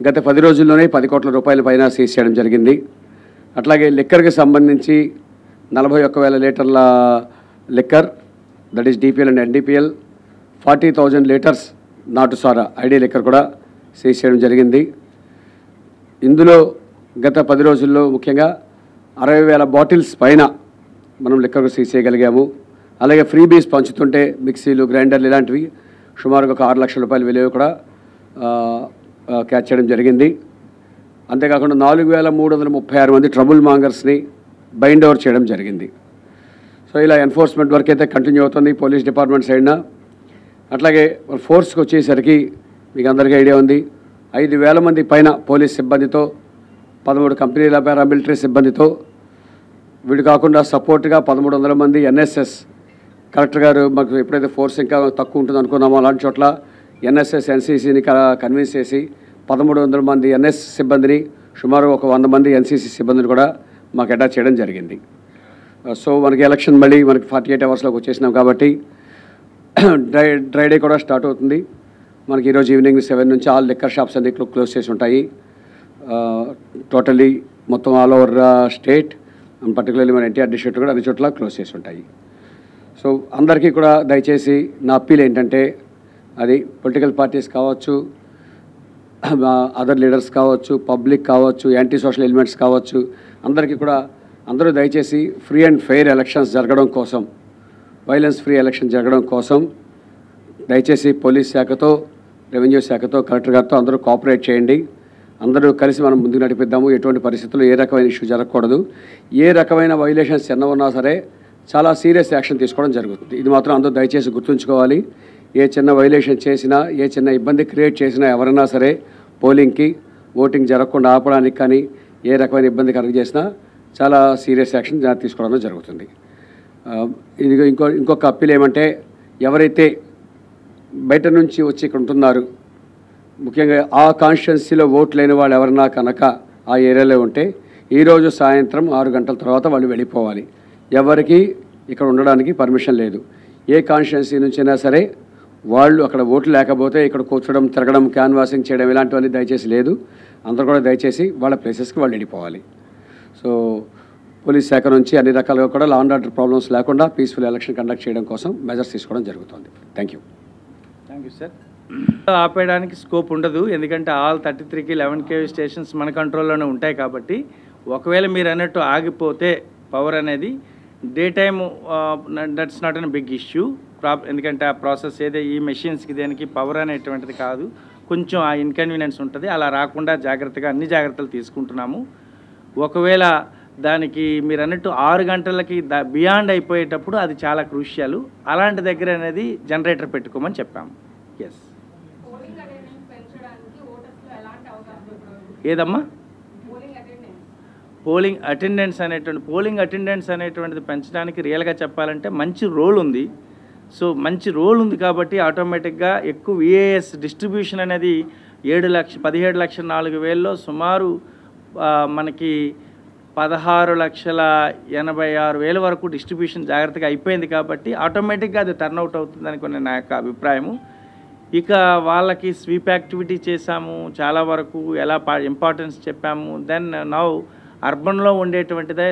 గత 10 రోజుల్లోనే 10 కోట్ల రూపాయల పైన సీజ్ చేయడం జరిగింది. అట్లాగే లిక్కర్కి సంబంధించి 41,000 లీటర్ల liquor, that is DPL and NDPL, 40,000 litres నాటుసారా ఐడి లిక్కర్ కూడా సీజ్ చేయడం జరిగింది. ఇందులో గత 10 రోజుల్లో ముఖ్యంగా 60,000 బాటిల్స్ పైన మనం లిక్కర్ సీజ్ చేయగలిగాము. అలాగే ఫ్రీబీస్ పంచుతుంటే మిక్సీలు, గ్రైండర్లు ఇలాంటివి సుమారుగా ఒక 6 లక్షల రూపాయల విలువ కూడా క్యాచ్ చేయడం జరిగింది. అంతేకాకుండా 4,336 మంది ట్రబుల్ మాంగర్స్ని బైండ్ ఓవర్ చేయడం జరిగింది. సో ఇలా ఎన్ఫోర్స్మెంట్ వర్క్ అయితే కంటిన్యూ అవుతుంది పోలీస్ డిపార్ట్మెంట్ సైడ్న. అట్లాగే ఫోర్స్కి వచ్చేసరికి మీకు అందరికీ ఐడియా ఉంది, 5,000 మంది పైన పోలీస్ సిబ్బందితో, 13 కంపెనీల పారామిలిటరీ సిబ్బందితో, వీడు కాకుండా సపోర్ట్గా 1,300 మంది ఎన్ఎస్ఎస్. కలెక్టర్ గారు మాకు ఎప్పుడైతే ఫోర్స్ ఇంకా తక్కువ ఉంటుంది అనుకున్నామో అలాంటి చోట్ల ఎన్ఎస్ఎస్ ఎన్సీసీని కన్విన్స్ చేసి 1,300 మంది ఎన్ఎస్ సిబ్బందిని, సుమారు ఒక 100 మంది ఎన్సీసీ సిబ్బందిని కూడా మాకు అటాచ్ చేయడం జరిగింది. సో మనకి ఎలక్షన్ మళ్ళీ మనకి 48 అవర్స్లోకి వచ్చేసినాం కాబట్టి డ్రై డే కూడా స్టార్ట్ అవుతుంది. మనకి ఈరోజు ఈవినింగ్ 7 నుంచి ఆల్ లిక్కర్ షాప్స్ అన్ని క్లోజ్ చేసి ఉంటాయి. టోటలీ మొత్తం ఆల్ ఓవర్ స్టేట్, పర్టికులర్లీ మన ఎన్టీఆర్ డిస్ట్రిక్ట్ కూడా అన్ని చోట్ల క్లోజ్ చేసి ఉంటాయి. సో అందరికీ కూడా దయచేసి నా అప్పీల్ ఏంటంటే, అది పొలిటికల్ పార్టీస్ కావచ్చు, అదర్ లీడర్స్ కావచ్చు, పబ్లిక్ కావచ్చు, యాంటీ సోషల్ ఎలిమెంట్స్ కావచ్చు, అందరికీ కూడా అందరూ దయచేసి ఫ్రీ అండ్ ఫెయిర్ ఎలక్షన్స్ జరగడం కోసం, వైలెన్స్ ఫ్రీ ఎలక్షన్ జరగడం కోసం దయచేసి పోలీస్ శాఖతో, రెవెన్యూ శాఖతో, కలెక్టర్ గారితో అందరూ కోఆపరేట్ చేయండి. అందరూ కలిసి మనం ముందుకు నడిపిద్దాము. ఎటువంటి పరిస్థితుల్లో ఏ రకమైన ఇష్యూ జరగకూడదు. ఏ రకమైన వైలేషన్స్ ఎన్న ఉన్నా సరే చాలా సీరియస్ యాక్షన్ తీసుకోవడం జరుగుతుంది. ఇది మాత్రం అందరూ దయచేసి గుర్తుంచుకోవాలి. ఏ చిన్న వైలేషన్ చేసినా, ఏ చిన్న ఇబ్బంది క్రియేట్ చేసినా ఎవరైనా సరే పోలింగ్కి, ఓటింగ్ జరగకుండా ఆపడానికి కానీ ఏ రకమైన ఇబ్బంది కలుగజేసినా చాలా సీరియస్ యాక్షన్ తీసుకోవడం జరుగుతుంది. ఇది ఇంకొక అప్పీల్ ఏమంటే, ఎవరైతే బయట నుంచి వచ్చి ఇక్కడ ఉంటున్నారు, ముఖ్యంగా ఆ కాన్స్టిట్యున్సీలో ఓటు లేని వాళ్ళు ఎవరన్నా కనుక ఆ ఏరియాలో ఉంటే ఈరోజు సాయంత్రం 6 గంటల తర్వాత వాళ్ళు వెళ్ళిపోవాలి. ఎవరికి ఇక్కడ ఉండడానికి పర్మిషన్ లేదు. ఏ కాన్స్టిట్యున్సీ నుంచైనా సరే వాళ్ళు అక్కడ ఓట్లు లేకపోతే ఇక్కడ కూర్చోడం, తిరగడం, క్యాన్వాసింగ్ చేయడం ఇలాంటివన్నీ దయచేసి లేదు. అందరూ కూడా దయచేసి వాళ్ళ ప్లేసెస్కి వాళ్ళు వెళ్ళిపోవాలి. సో పోలీస్ శాఖ నుంచి అన్ని రకాలుగా కూడా లా అండ్ ఆర్డర్ ప్రాబ్లమ్స్ లేకుండా పీస్ఫుల్ ఎలక్షన్ కండక్ట్ చేయడం కోసం మెజర్స్ తీసుకోవడం జరుగుతుంది. Thank you sir. ఆపేయడానికి స్కోప్ ఉండదు, ఎందుకంటే ఆల్ 33కి 11 KV స్టేషన్స్ మన కంట్రోల్లోనే ఉంటాయి కాబట్టి, ఒకవేళ మీరు అన్నట్టు ఆగిపోతే పవర్ అనేది day time that's not an big issue. ఎందుకంటే ఆ ప్రాసెస్ ఏదో ఈ మెషిన్స్కి దేనికి పవర్ అనేటువంటిది కాదు, కొంచెం ఆ ఇన్కన్వీనియన్స్ ఉంటుంది. అలా రాకుండా జాగ్రత్తగా అన్ని జాగ్రత్తలు తీసుకుంటున్నాము. ఒకవేళ దానికి మీరు అన్నట్టు 6 గంటలకి బియాండ్ అయిపోయేటప్పుడు అది చాలా క్రూషియల్. అలాంటి దగ్గర అనేది జనరేటర్ పెట్టుకోమని చెప్పాము. ఎస్. ఏదమ్మా పోలింగ్ అటెండెన్స్ అనేటువంటిది పెంచడానికి రియల్గా చెప్పాలంటే మంచి రోల్ ఉంది. సో మంచి రోల్ ఉంది కాబట్టి ఆటోమేటిక్గా ఎక్కువ విఏఎస్ డిస్ట్రిబ్యూషన్ అనేది 17,04,000 సుమారు మనకి 16,86,000 వరకు డిస్ట్రిబ్యూషన్ జాగ్రత్తగా అయిపోయింది కాబట్టి ఆటోమేటిక్గా అది టర్న్అవుట్ అవుతుందని కొన్ని నా యొక్క అభిప్రాయము. ఇక వాళ్ళకి స్వీప్ యాక్టివిటీ చేశాము, చాలా వరకు ఎలా ఇంపార్టెన్స్ చెప్పాము. దెన్ నౌ అర్బన్లో ఉండేటువంటిదే,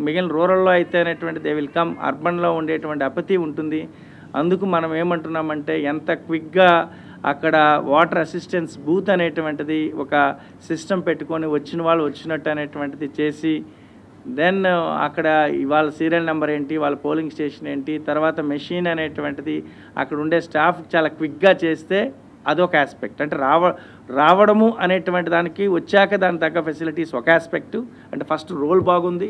మిగిలిన రూరల్లో అయితే అనేటువంటిది దే విల్ కమ్. అర్బన్లో ఉండేటువంటి అపతి ఉంటుంది. అందుకు మనం ఏమంటున్నామంటే, ఎంత క్విక్గా అక్కడ వాటర్ అసిస్టెన్స్ బూత్ అనేటువంటిది ఒక సిస్టమ్ పెట్టుకొని వచ్చిన వాళ్ళు వచ్చినట్టు అనేటువంటిది చేసి, దెన్ అక్కడ వాళ్ళ సీరియల్ నెంబర్ ఏంటి, వాళ్ళ పోలింగ్ స్టేషన్ ఏంటి, తర్వాత మెషిన్ అనేటువంటిది అక్కడ ఉండే స్టాఫ్ చాలా క్విక్గా చేస్తే అదొక ఆస్పెక్ట్. అంటే రావడము అనేటువంటి దానికి వచ్చాక దాని తగ్గ ఫెసిలిటీస్ ఒక ఆస్పెక్టు. అంటే ఫస్ట్ రోల్ బాగుంది,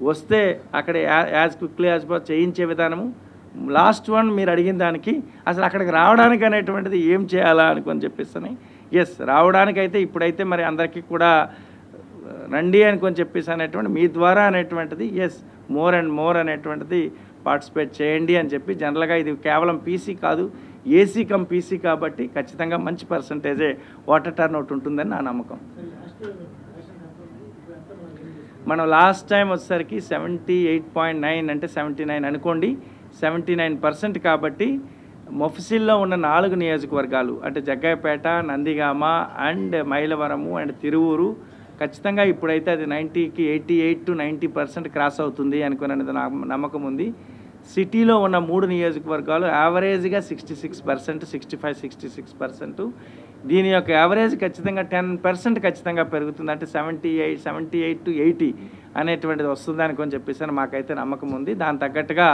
వస్తే అక్కడ యాజ్ క్విక్లీ యాజ్ పాస్ చేయించే విధానము. లాస్ట్ వన్ మీరు అడిగిన దానికి అసలు అక్కడికి రావడానికి అనేటువంటిది ఏం చేయాలా అనుకొని చెప్పేసి, ఎస్ రావడానికైతే ఇప్పుడైతే మరి అందరికీ కూడా రండి అనుకొని చెప్పేసి అనేటువంటి మీ ద్వారా అనేటువంటిది ఎస్ మోర్ అండ్ మోర్ అనేటువంటిది పార్టిసిపేట్ చేయండి అని చెప్పి, జనరల్గా ఇది కేవలం పీసీ కాదు, ఏసీ కమ్ పీసీ కాబట్టి ఖచ్చితంగా మంచి పర్సంటేజే వాటర్ టర్న్ అవుట్ ఉంటుందని నా నమ్మకం. మనం లాస్ట్ టైం వచ్చేసరికి 78.9 అంటే 79 అనుకోండి, 79% కాబట్టి మొఫసిల్లో ఉన్న 4 నియోజకవర్గాలు అంటే జగ్గయ్యపేట, నందిగామ అండ్ మైలవరము అండ్ తిరువూరు ఖచ్చితంగా ఇప్పుడైతే అది 90కి 88 to 90% క్రాస్ అవుతుంది అనుకునేది నమ్మకం ఉంది. సిటీలో ఉన్న 3 నియోజకవర్గాలు యావరేజ్గా 66%, 65-66%. దీని యొక్క యావరేజ్ ఖచ్చితంగా 10% ఖచ్చితంగా పెరుగుతుంది. అంటే 78 to 80 అనేటువంటిది వస్తుంది అనుకొని చెప్పేసి మాకైతే నమ్మకం ఉంది. దాని తగ్గట్టుగా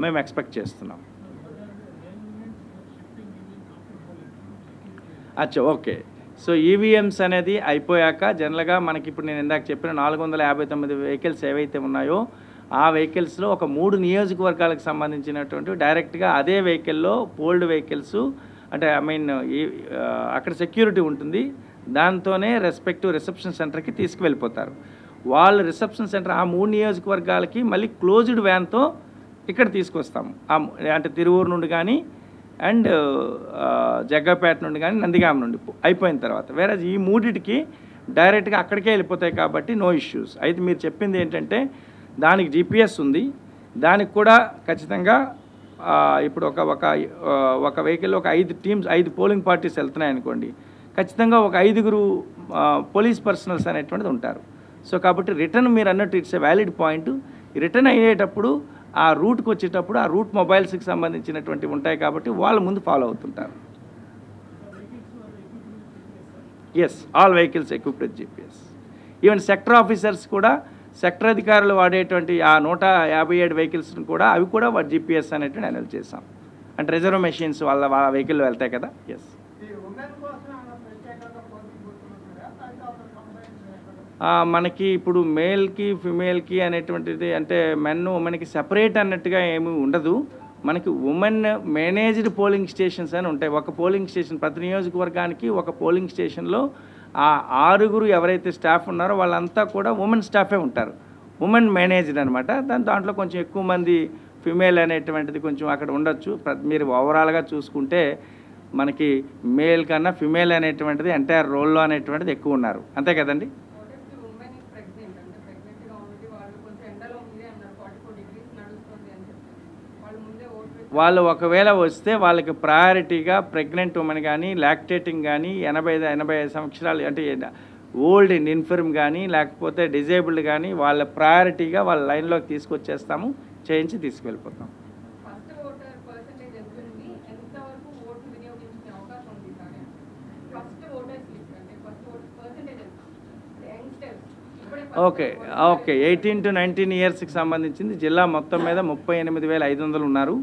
మేము ఎక్స్పెక్ట్ చేస్తున్నాం. అచ్చా, ఓకే. సో ఈవీఎంస్ అనేది అయిపోయాక జనరల్గా మనకి ఇప్పుడు నేను ఇందాక చెప్పిన 459 వెహికల్స్ ఏవైతే ఉన్నాయో ఆ వెహికల్స్లో ఒక 3 నియోజకవర్గాలకు సంబంధించినటువంటి డైరెక్ట్గా అదే వెహికల్లో పోల్డ్ వెహికల్స్ అంటే అక్కడ సెక్యూరిటీ ఉంటుంది, దాంతోనే రెస్పెక్టివ్ రిసెప్షన్ సెంటర్కి తీసుకువెళ్ళిపోతారు. వాళ్ళు రిసెప్షన్ సెంటర్ ఆ 3 నియోజకవర్గాలకి మళ్ళీ క్లోజ్డ్ వ్యాన్తో ఇక్కడ తీసుకొస్తాము. అంటే తిరువూరు నుండి కానీ అండ్ జగ్గపేట నుండి కానీ నందిగామ నుండి అయిపోయిన తర్వాత వేరే ఈ 3టికి డైరెక్ట్గా అక్కడికే వెళ్ళిపోతాయి కాబట్టి నో ఇష్యూస్. అయితే మీరు చెప్పింది ఏంటంటే దానికి జీపీఎస్ ఉంది, దానికి కూడా ఖచ్చితంగా ఇప్పుడు ఒక వెహికల్లో ఒక 5 టీమ్స్ 5 పోలింగ్ పార్టీస్ వెళ్తున్నాయి అనుకోండి, ఖచ్చితంగా ఒక 5గురు పోలీస్ పర్సనల్స్ అనేటువంటిది ఉంటారు. సో కాబట్టి రిటర్న్ మీరు అన్నట్టు it's a valid point. Return అయ్యేటప్పుడు ఆ రూట్కి వచ్చేటప్పుడు ఆ రూట్ మొబైల్స్కి సంబంధించినటువంటి ఉంటాయి కాబట్టి వాళ్ళు ముందు ఫాలో అవుతుంటారు. Yes, all vehicles equipped with GPS. Even sector officers కూడా సెక్టర్ అధికారులు వాడేటువంటి ఆ 157 వెహికల్స్ని కూడా అవి కూడా జీపీఎస్ అనేటువంటి అనౌన్స్ చేసాం. అంటే రిజర్వ్ మెషిన్స్ వాళ్ళ వెహికల్ వెళ్తాయి కదా. ఎస్, మనకి ఇప్పుడు మేల్కి ఫిమేల్కి అనేటువంటిది అంటే మెన్ ఉమెన్కి సెపరేట్ అన్నట్టుగా ఏమీ ఉండదు. మనకి ఉమెన్ మేనేజ్డ్ పోలింగ్ స్టేషన్స్ అని ఉంటాయి. ఒక పోలింగ్ స్టేషన్ ప్రతి నియోజకవర్గానికి ఒక పోలింగ్ స్టేషన్లో ఆ 6గురు ఎవరైతే స్టాఫ్ ఉన్నారో వాళ్ళంతా కూడా ఉమెన్ స్టాఫే ఉంటారు. ఉమెన్ మేనేజ్డ్ అనమాట. దాంట్లో కొంచెం ఎక్కువ మంది ఫిమేల్ అనేటువంటిది కొంచెం అక్కడ ఉండొచ్చు. మీరు ఓవరాల్గా చూసుకుంటే మనకి మేల్ కన్నా ఫిమేల్ అనేటువంటిది ఎంటైర్ రోల్లో అనేటువంటిది ఎక్కువ ఉన్నారు, అంతే కదండి. వాళ్ళు ఒకవేళ వస్తే వాళ్ళకి ప్రయారిటీగా ప్రెగ్నెంట్ ఉమెన్ కానీ లాక్టేటింగ్ కానీ 85 సంవత్సరాలు అంటే ఓల్డ్ అండ్ ఇన్ఫర్మ్ కానీ లేకపోతే డిజేబుల్డ్ కానీ వాళ్ళ ప్రయారిటీగా వాళ్ళ లైన్లోకి తీసుకొచ్చేస్తాము, చేయించి తీసుకువెళ్ళిపోతాం. ఓకే 18 to 19 ఇయర్స్కి సంబంధించింది జిల్లా మొత్తం మీద 38,500 ఉన్నారు.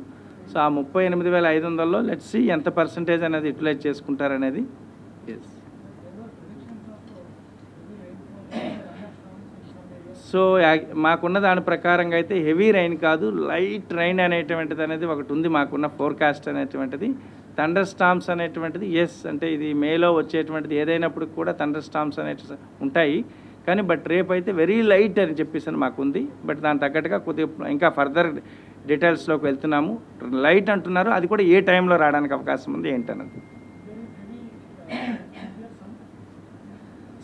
సో ఆ 38,500లో లెట్స్ సీ ఎంత పర్సంటేజ్ అనేది యూటిలైజ్ చేసుకుంటారనేది. సో మాకున్న దాని ప్రకారంగా అయితే హెవీ రైన్ కాదు, లైట్ రైన్ అనేటువంటిది అనేది ఒకటి ఉంది మాకున్న ఫోర్కాస్ట్ అనేటువంటిది. థండర్ స్టార్మ్స్ అనేటువంటిది ఎస్ అంటే ఇది మేలో వచ్చేటువంటిది ఏదైనప్పుడు కూడా థండర్ స్టార్మ్స్ అనేవి ఉంటాయి కానీ బట్ రేపు అయితే వెరీ లైట్ అని చెప్పేసి మాకుంది. బట్ దాని తగ్గట్టుగా కొద్దిగా ఇంకా ఫర్దర్ డీటెయిల్స్లోకి వెళ్తున్నాము. లైట్ అంటున్నారు, అది కూడా ఏ టైంలో రావడానికి అవకాశం ఉంది ఏంటన్నది.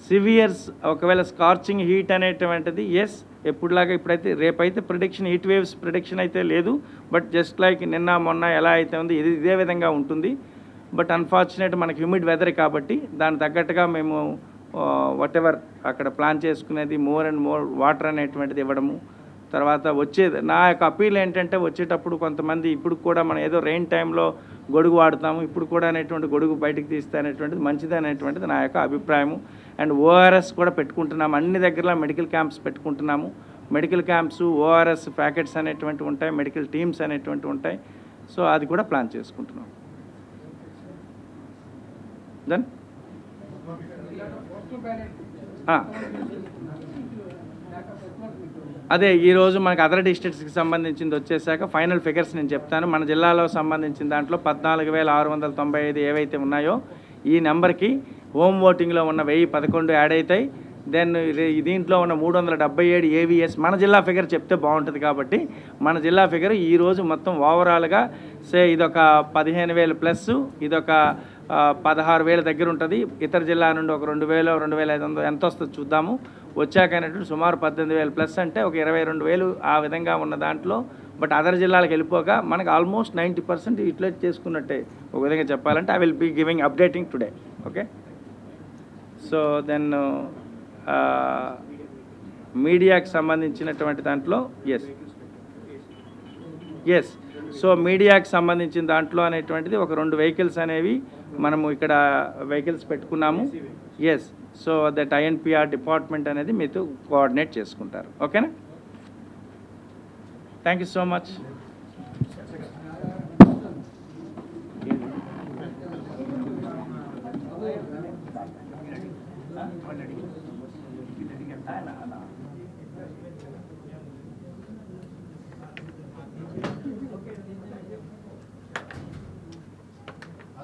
సివియర్స్ ఒకవేళ స్కార్చింగ్ హీట్ అనేటువంటిది ఎస్ ఎప్పుడులాగా ఇప్పుడైతే రేపైతే ప్రిడిక్షన్ హీట్ వేవ్స్ ప్రిడిక్షన్ అయితే లేదు. బట్ జస్ట్ లైక్ నిన్న మొన్న ఎలా అయితే ఉంది ఇదే విధంగా ఉంటుంది. బట్ అన్ఫార్చునేట్ మనకి హ్యూమిడ్ వెదర్ కాబట్టి దాని తగ్గట్టుగా మేము వాటెవర్ అక్కడ ప్లాన్ చేసుకునేది మోర్ అండ్ మోర్ వాటర్ అనేటువంటిది ఇవ్వడము. తర్వాత వచ్చేది నా యొక్క అపీల్ ఏంటంటే వచ్చేటప్పుడు కొంతమంది ఇప్పుడు కూడా మనం ఏదో రెయిన్ టైంలో గొడుగు వాడతాము, ఇప్పుడు కూడా అనేటువంటి గొడుగు బయటకు తీస్తే అనేటువంటిది మంచిది అనేటువంటిది నా యొక్క అభిప్రాయము. అండ్ ఓఆర్ఎస్ కూడా పెట్టుకుంటున్నాము, అన్ని దగ్గర మెడికల్ క్యాంప్స్ పెట్టుకుంటున్నాము. మెడికల్ క్యాంప్స్ ఓఆర్ఎస్ ప్యాకెట్స్ అనేటువంటివి ఉంటాయి, మెడికల్ టీమ్స్ అనేటువంటివి ఉంటాయి. సో అది కూడా ప్లాన్ చేసుకుంటున్నాం. దెన్ అదే ఈరోజు మనకు అదర్ డిస్ట్రిక్ట్స్కి సంబంధించింది వచ్చేసాక ఫైనల్ ఫిగర్స్ నేను చెప్తాను. మన జిల్లాలో సంబంధించిన దాంట్లో 14,695 ఏవైతే ఉన్నాయో ఈ నెంబర్కి హోమ్ ఓటింగ్లో ఉన్న 1011 యాడ్ అవుతాయి. దెన్ దీంట్లో ఉన్న 377 ఏవిఎస్ మన జిల్లా ఫిగర్ చెప్తే బాగుంటుంది కాబట్టి మన జిల్లా ఫిగర్ ఈరోజు మొత్తం ఓవరాల్గా ఇదొక 15,000 ప్లస్ ఇదొక 16,000 దగ్గర ఉంటుంది. ఇతర జిల్లా నుండి ఒక 2,000 2,500 ఎంత వస్తుందో చూద్దాము. వచ్చాకనేటువంటి సుమారు 18,000 ప్లస్ అంటే ఒక 22,000 ఆ విధంగా ఉన్న దాంట్లో బట్ అదర్ జిల్లాలకు వెళ్ళిపోక మనకు ఆల్మోస్ట్ 90% యూటిలైజ్ చేసుకున్నట్టే ఒక విధంగా చెప్పాలంటే I will be giving updating today. Okay, so then మీడియాకి సంబంధించినటువంటి దాంట్లో ఎస్ సో మీడియాకి సంబంధించిన దాంట్లో అనేటువంటిది ఒక 2 వెహికల్స్ అనేవి మనము ఇక్కడ వెహికల్స్ పెట్టుకున్నాము. Yes, so that INPR department అనేది మీతో కోఆర్డినేట్ చేసుకుంటారు. ఓకేనా, థ్యాంక్ యూ సో మచ్.